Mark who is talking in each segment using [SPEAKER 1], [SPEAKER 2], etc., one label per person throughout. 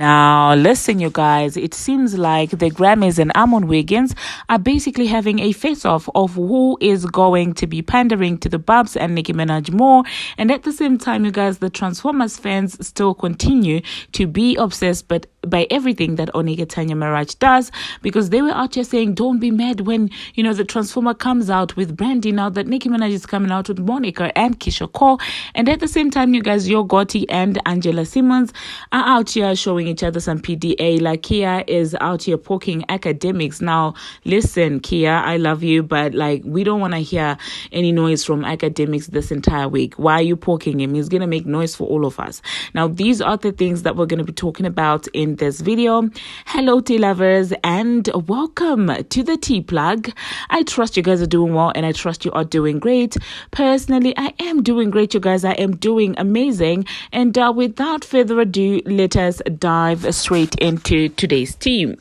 [SPEAKER 1] Now, listen, you guys, it seems like the Grammys and Armon Wiggins are basically having a face-off of who is going to be pandering to the Barbz and Nicki Minaj more. And at the same time, you guys, the Transformers fans still continue to be obsessed by everything that Gotti and Angela does, because they were out here saying, don't be mad when, the Transformer comes out with Brandy, now that Nicki Minaj is coming out with Monica and Keisha Cole. And at the same time, you guys, your Gotti and Angela Simmons are out here showing each other some PDA. Lakeyah is out here poking Akademiks. Now, listen, Kia, I love you, but we don't want to hear any noise from Akademiks this entire week. Why are you poking him? He's going to make noise for all of us. Now, these are the things that we're going to be talking about in this video. Hello, tea lovers, and welcome to the tea plug. I trust you guys are doing well, and I trust you are doing great. Personally, I am doing great, you guys. I am doing amazing. And without further ado, let us dive straight into today's team.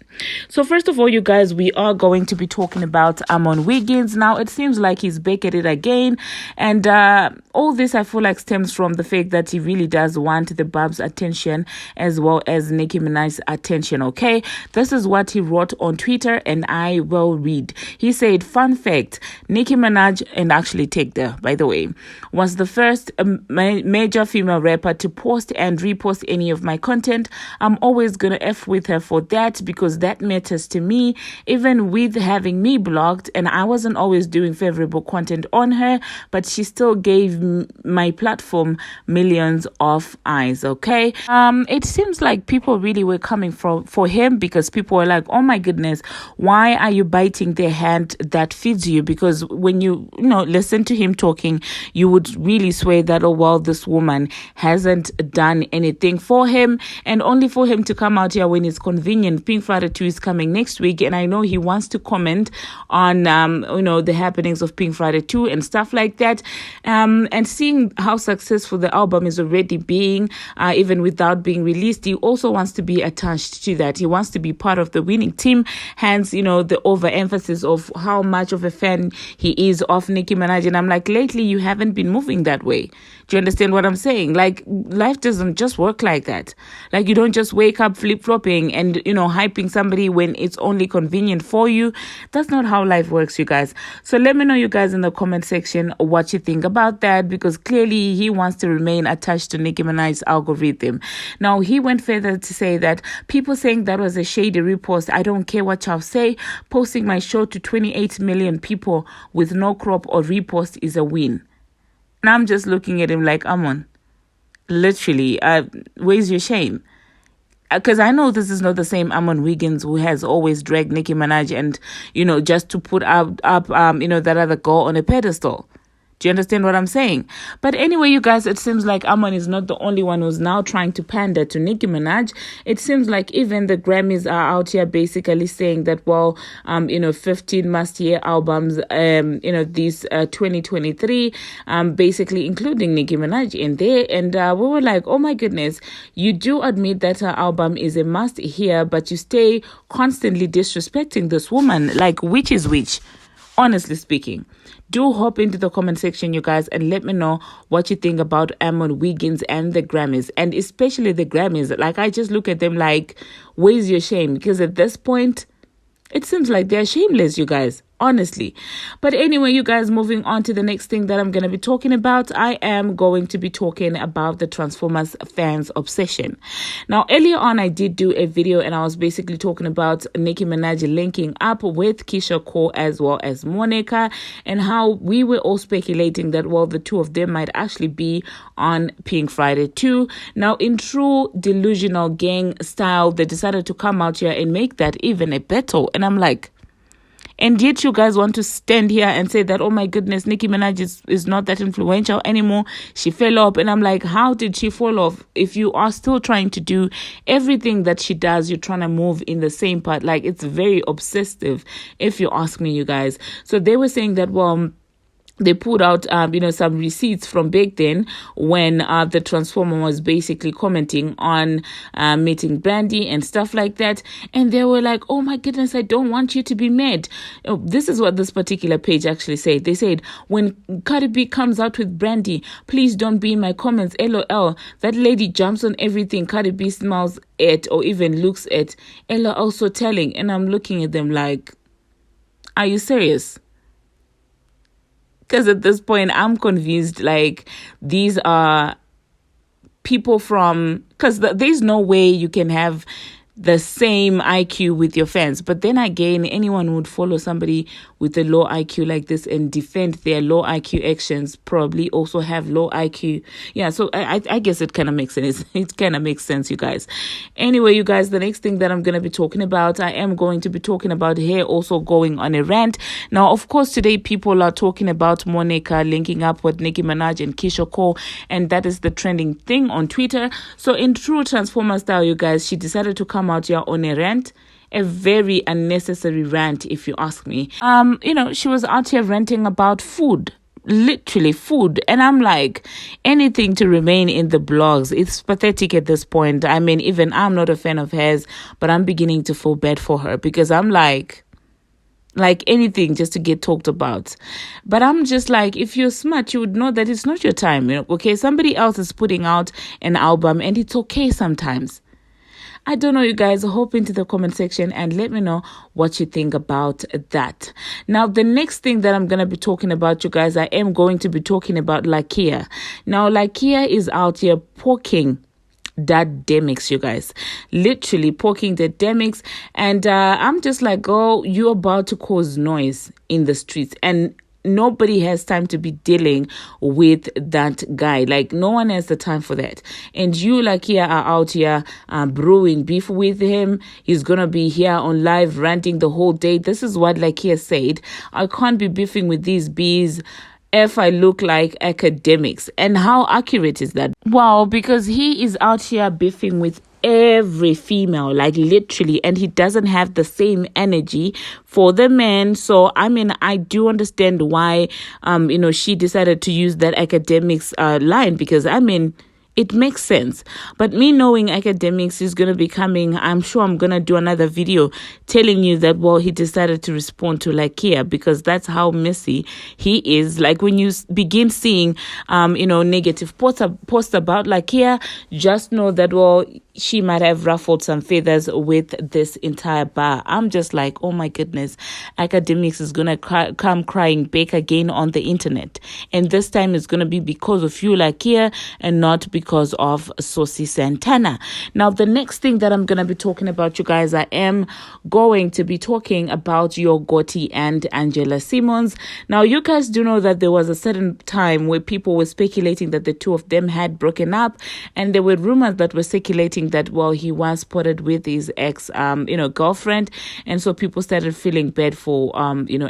[SPEAKER 1] So first of all, you guys, we are going to be talking about Armon Wiggins. Now, it seems like he's back at it again, and all this I feel like stems from the fact that he really does want the Barbz attention as well as Nicki Minaj's attention. Okay, this is what he wrote on Twitter, and I will read. He said, fun fact, Nicki Minaj, and actually take there, by the way, was the first major female rapper to post and repost any of my content. I'm always gonna F with her for that, because that matters to me, even with having me blocked, and I wasn't always doing favorable content on her, but she still gave my platform millions of eyes. Okay, it seems like people really were coming for him, because people were like, oh my goodness, why are you biting the hand that feeds you? Because when you listen to him talking, you would really swear that, oh well, this woman hasn't done anything for him, and only for him to come out here when it's convenient. Pink Friday 2 is coming next week, and I know he wants to comment on the happenings of Pink Friday 2 and stuff like that, and seeing how successful the album is already being, even without being released. He also wants to be attached to that. He wants to be part of the winning team, hence the overemphasis of how much of a fan he is of Nicki Minaj. And I'm like, lately you haven't been moving that way. Do you understand what I'm saying? Like, life doesn't just work like that. Like, you don't just wake up flip-flopping and hyping somebody when it's only convenient for you. That's not how life works, you guys. So let me know, you guys, in the comment section what you think about that, because clearly he wants to remain attached to Nicki Minaj's algorithm. Now, he went further to say that people saying that was a shady repost, I don't care what y'all say. Posting my show to 28 million people with no crop or repost is a win. And I'm just looking at him like, Armon, literally, where's your shame? Because I know this is not the same Armon Wiggins who has always dragged Nicki Minaj and, just to put up that other girl on a pedestal. Do you understand what I'm saying? But anyway, you guys, it seems like Armon is not the only one who's now trying to pander to Nicki Minaj. It seems like even the Grammys are out here basically saying that, well, 15 must-hear albums, these 2023, basically including Nicki Minaj in there. And we were like, oh my goodness, you do admit that her album is a must-hear, but you stay constantly disrespecting this woman. Like, which is which? Honestly speaking, do hop into the comment section, you guys, and let me know what you think about Armon Wiggins and the Grammys, and especially the Grammys. Like, I just look at them like, where's your shame? Because at this point, it seems like they're shameless, you guys. Honestly. But anyway, you guys, moving on to the next thing that I'm going to be talking about. I am going to be talking about the Transformers fans' obsession. Now, earlier on, I did do a video and I was basically talking about Nicki Minaj linking up with Keisha Cole as well as Monica, and how we were all speculating that, well, the two of them might actually be on Pink Friday 2. Now, in true delusional gang style, they decided to come out here and make that even a battle. And I'm like, and yet you guys want to stand here and say that, oh my goodness, Nicki Minaj is not that influential anymore. She fell off. And I'm like, how did she fall off? If you are still trying to do everything that she does, you're trying to move in the same part. Like, it's very obsessive, if you ask me, you guys. So they were saying that, well, they put out, some receipts from back then when the Transformer was basically commenting on meeting Brandy and stuff like that. And they were like, oh my goodness, I don't want you to be mad. Oh, this is what this particular page actually said. They said, when Cardi B comes out with Brandy, please don't be in my comments. LOL. That lady jumps on everything Cardi B smiles at or even looks at. Ella also telling. And I'm looking at them like, are you serious? Because at this point, I'm convinced, like, these are people from... Because there's no way you can have the same IQ with your fans. But then again, anyone would follow somebody with a low IQ like this and defend their low IQ actions, probably also have low IQ. Yeah, so I guess it kind of makes sense. It kind of makes sense, you guys. Anyway, you guys, the next thing that I'm going to be talking about, I am going to be talking about her also going on a rant. Now, of course, today people are talking about Monica linking up with Nicki Minaj and Keisha Cole, and that is the trending thing on Twitter. So in true Transformer style, you guys, she decided to come out here on a rant. A very unnecessary rant, if you ask me. She was out here ranting about food, literally food. And I'm like, anything to remain in the blogs. It's pathetic at this point. I mean, even I'm not a fan of hers, but I'm beginning to feel bad for her because I'm like anything just to get talked about. But I'm just like, if you're smart, you would know that it's not your time. Okay, somebody else is putting out an album and it's okay sometimes. I don't know, you guys. Hop into the comment section and let me know what you think about that. Now, the next thing that I'm going to be talking about, you guys, I am going to be talking about Lakeyah. Now, Lakeyah is out here poking that demics, you guys, literally poking the demics. And I'm just like, oh, you're about to cause noise in the streets. And nobody has time to be dealing with that guy. Like, no one has the time for that. And you, Lakeyah, are out here brewing beef with him. He's gonna be here on live ranting the whole day. This is what Lakeyah said: I can't be beefing with these bees if I look like academics. And how accurate is that? Wow, because he is out here beefing with every female, like literally, and he doesn't have the same energy for the men. So I mean, I do understand why she decided to use that academics line, because I mean, it makes sense. But me knowing academics is going to be coming, I'm sure I'm going to do another video telling you that, well, he decided to respond to Lakeyah, because that's how messy he is. Like, when you begin seeing, negative posts about Lakeyah, just know that, well, she might have ruffled some feathers with this entire bar. I'm just like, oh my goodness, academics is going to come crying back again on the internet. And this time it's going to be because of you, Lakeyah, and not because of Saucy Santana. Now, the next thing that I'm going to be talking about, you guys, I am going to be talking about your Gotti and Angela Simmons. Now, you guys do know that there was a certain time where people were speculating that the two of them had broken up, and there were rumors that were circulating that, well, he was spotted with his ex, girlfriend. And so people started feeling bad for,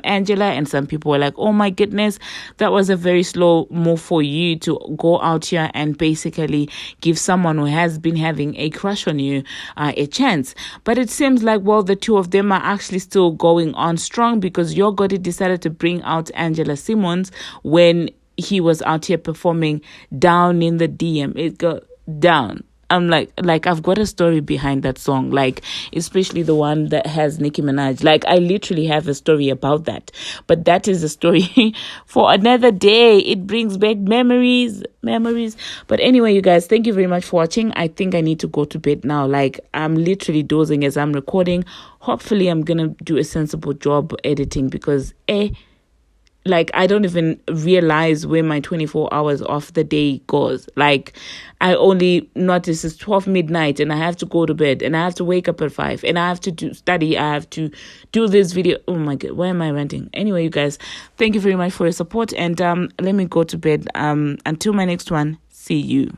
[SPEAKER 1] Angela. And some people were like, oh my goodness, that was a very slow move for you to go out here and basically give someone who has been having a crush on you a chance. But it seems like, well, the two of them are actually still going on strong, because your Gotti decided to bring out Angela Simmons when he was out here performing Down in the DM. It got down. I'm like I've got a story behind that song, like especially the one that has Nicki Minaj. Like, I literally have a story about that. But that is a story for another day. It brings back memories. But anyway, you guys, thank you very much for watching. I think I need to go to bed now. Like, I'm literally dozing as I'm recording. Hopefully, I'm gonna do a sensible job editing, because I don't even realize where my 24 hours of the day goes. Like, I only notice it's 12 midnight and I have to go to bed and I have to wake up at 5 and I have to study. I have to do this video. Oh my God, why am I ranting? Anyway, you guys, thank you very much for your support, and let me go to bed. Until my next one, see you.